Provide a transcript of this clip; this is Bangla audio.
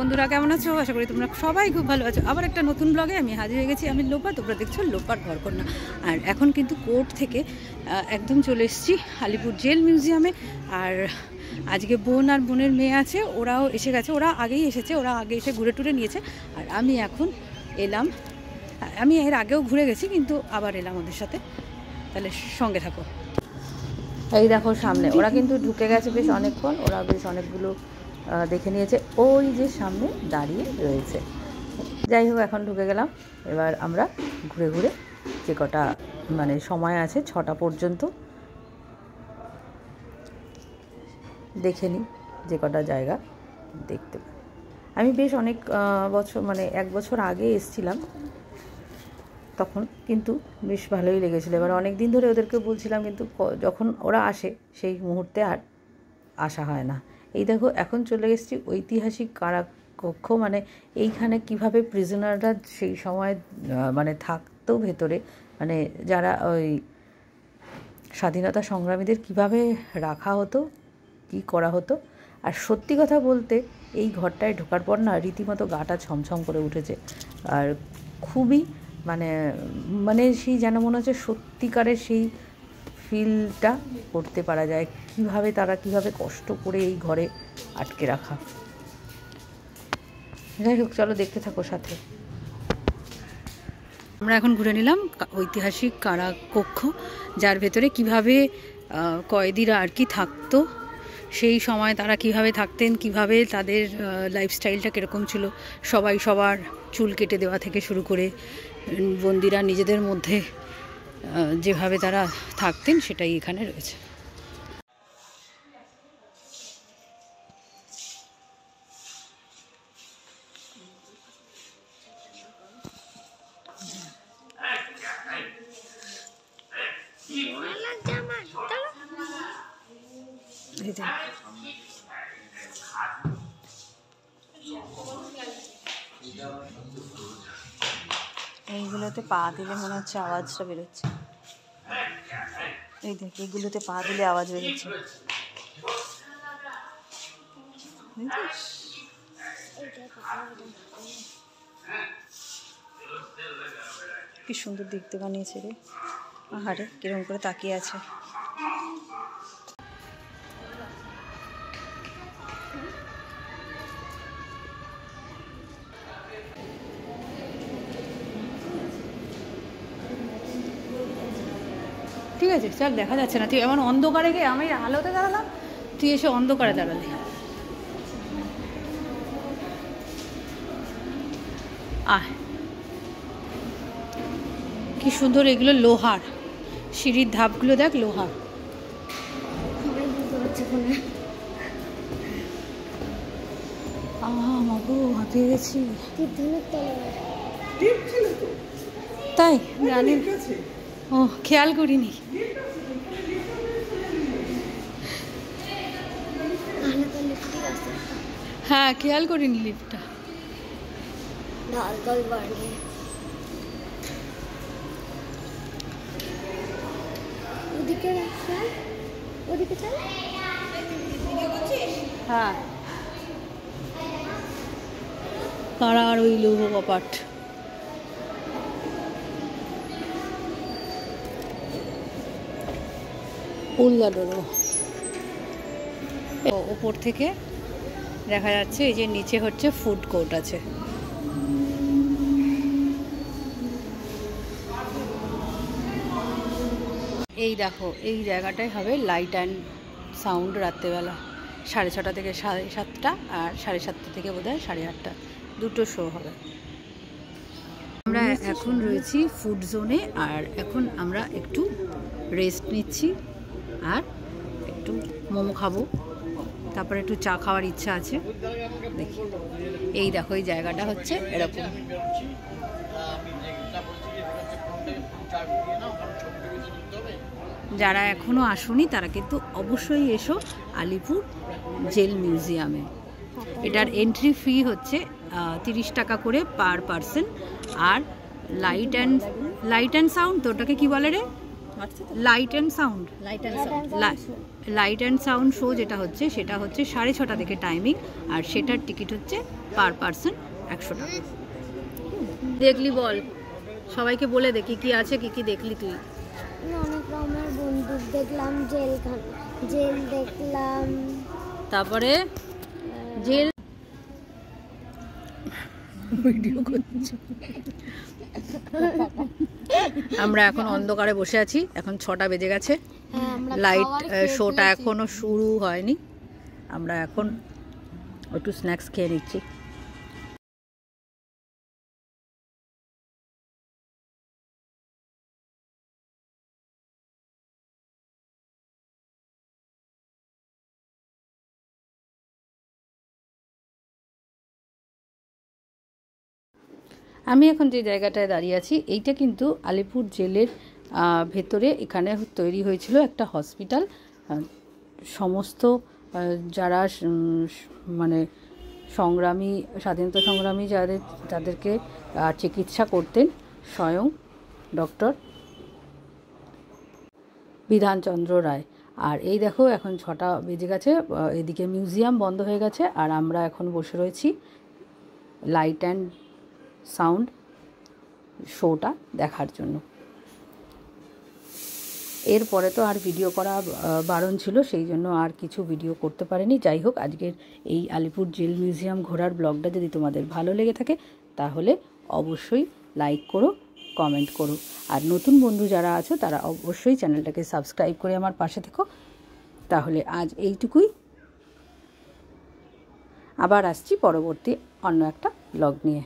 বন্ধুরা, কেমন আছো? আশা করি তোমরা সবাই খুব ভালো আছো। আবার একটা নতুন ব্লগে আমি হাজির হয়ে গেছি। আমি লোপা, তোমরা দেখছো লোপার ঘরকন্যা। আর এখন কিন্তু কোর্ট থেকে একদম চলে এসেছি আলিপুর জেল মিউজিয়ামে। আর আজকে বোন আর বোনের মেয়ে আছে, ওরাও এসে গেছে। ওরা আগেই এসেছে, ওরা আগে এসে ঘুরে টুরে নিয়েছে। আর আমি এখন এলাম। আমি এর আগেও ঘুরে গেছি, কিন্তু আবার এলাম ওদের সাথে। তাহলে সঙ্গে থাকো। এই দেখো সামনে ওরা কিন্তু ঢুকে গেছে বেশ অনেকক্ষণ। ওরা বেশ অনেকগুলো দেখে নিয়েছে। ওই যে সামনে দাঁড়িয়ে রয়েছে। যাই হোক, এখন ঢুকে গেলাম। এবার আমরা ঘুরে ঘুরে যে কটা মানে সময় আছে 6টা পর্যন্ত দেখে নিই, যে কটা জায়গা দেখতে পাই। আমি বেশ অনেক বছর মানে 1 বছর আগে এসেছিলাম, তখন কিন্তু বেশ ভালোই লেগেছিলো। এবার অনেক দিন ধরে ওদেরকে বলছিলাম, কিন্তু যখন ওরা আসে সেই মুহূর্তে আর আসা হয় না। এই দেখো এখন চলে এসেছি ঐতিহাসিক কারাকক্ষ। মানে এইখানে কিভাবে প্রিজনাররা সেই সময় মানে থাকতো ভেতরে, মানে যারা ওই স্বাধীনতা সংগ্রামীদের কিভাবে রাখা হতো, কি করা হতো। আর সত্যি কথা বলতে এই ঘরটায় ঢোকার পর না রীতিমতো গাটা ছমছম করে উঠেছে। আর খুবই মানে মানে সেই যেন মনে হচ্ছে সত্যিকারের সেই ফিলটা করতে পারা যায়, কিভাবে তারা কিভাবে কষ্ট করে এই ঘরে আটকে রাখা। যাই হোক, চলো দেখতে থাকো সাথে। আমরা এখন ঘুরে নিলাম ঐতিহাসিক কারাকক্ষ, যার ভেতরে কিভাবে কয়েদিরা আর কি থাকতো, সেই সময় তারা কিভাবে থাকতেন, কিভাবে তাদের লাইফস্টাইলটা কীরকম ছিল। সবাই সবার চুল কেটে দেওয়া থেকে শুরু করে বন্দিরা নিজেদের মধ্যে যেভাবে তারা থাকতেন সেটাই এখানে রয়েছে। এইগুলোতে পা দিলে মনে হচ্ছে আওয়াজটা বেরোচ্ছে। এই দেখ, এগুলোতে পা দিলে আওয়াজ বেরোচ্ছে। কি সুন্দর দেখতে বানিয়েছে রে। আহারে কিরকম করে তাকিয়ে আছে। ঠিক আছে, চল, দেখা যাচ্ছে না। তুই এমন অন্ধকারে গিয়ে, আমি আলোতে দাঁড়ালাম, তুই এসে অন্ধকারে দাঁড়ালি। আহ, কি সুন্দর এগুলো পেরিয়ে সিঁড়ির ধাপগুলো দেখ, লোহার। মাগো, হাঁপিয়ে গেছি। তাই জানি, ও খেয়াল করিনি। হ্যাঁ, খেয়াল করিনি লিফটটা। হ্যাঁ, কারা আর ওই লৌহ কপাট। ওপর থেকে দেখা যাচ্ছে এই যে নিচে হচ্ছে ফুড কোর্ট আছে। এই দেখো, এই জায়গাটায় হবে লাইট অ্যান্ড সাউন্ড রাত্রেবেলা 6:30 থেকে 7:30, আর 7:30 থেকে বোধহয় 8:30, দুটো শো হবে। আমরা এখন রয়েছি ফুড জোনে। আর এখন আমরা একটু রেস্ট নিচ্ছি আর একটু মোমো খাবো, তারপরে একটু চা খাওয়ার ইচ্ছা আছে। দেখি, এই দেখো এই জায়গাটা হচ্ছে এরকম। যারা এখনো আসোনি তারা কিন্তু অবশ্যই এসো আলিপুর জেল মিউজিয়ামে। এটার এন্ট্রি ফি হচ্ছে 30 টাকা করে পার পারসন। আর লাইট অ্যান্ড সাউন্ড, তো ওটাকে কি বলে রে? Light and sound, light and sound show যেটা হচ্ছে সেটা হচ্ছে 6:30 থেকে টাইমিং, আর সেটার টিকিট হচ্ছে পার পারসন 100 টাকা। দেখলি বল, সবাইকে বলে দে কি কি আছে, কি কি দেখলি তুই? অনেক রকমের বন্দুক দেখলাম, জেল দেখলাম, তারপরে জেল ভিডিও করছি। আমরা এখন অন্ধকারে বসে আছি, এখন 6টা বেজে গেছে, লাইট শোটা এখনো শুরু হয়নি। আমরা এখন একটু স্ন্যাক্স খেয়ে নিচ্ছি। আমি এখন যে জায়গাটায় দাঁড়িয়ে আছি এইটা কিন্তু আলিপুর জেলের ভেতরে, এখানে তৈরি হয়েছিল একটা হসপিটাল। সমস্ত যারা মানে সংগ্রামী, স্বাধীনতা সংগ্রামী তাদেরকে চিকিৎসা করতেন স্বয়ং ডক্টর বিধানচন্দ্র রায়। আর এই দেখো এখন 6টা বেজে গেছে, এদিকে মিউজিয়াম বন্ধ হয়ে গেছে, আর আমরা এখন বসে রয়েছি লাইট অ্যান্ড সাউন্ড শোটা দেখার জন্য। এরপরে তো আর ভিডিও করা বারণ ছিল, সেই জন্য আর কিছু ভিডিও করতে পারিনি। যাই হোক, আজকের এই আলিপুর জেল মিউজিয়াম ঘোরার ব্লগটা যদি তোমাদের ভালো লেগে থাকে তাহলে অবশ্যই লাইক করো, কমেন্ট করো, আর নতুন বন্ধু যারা আছো তারা অবশ্যই চ্যানেলটাকে সাবস্ক্রাইব করে আমার পাশে থেকো। তাহলে আজ এইটুকুই, আবার আসছি পরবর্তী অন্য একটা ব্লগ নিয়ে।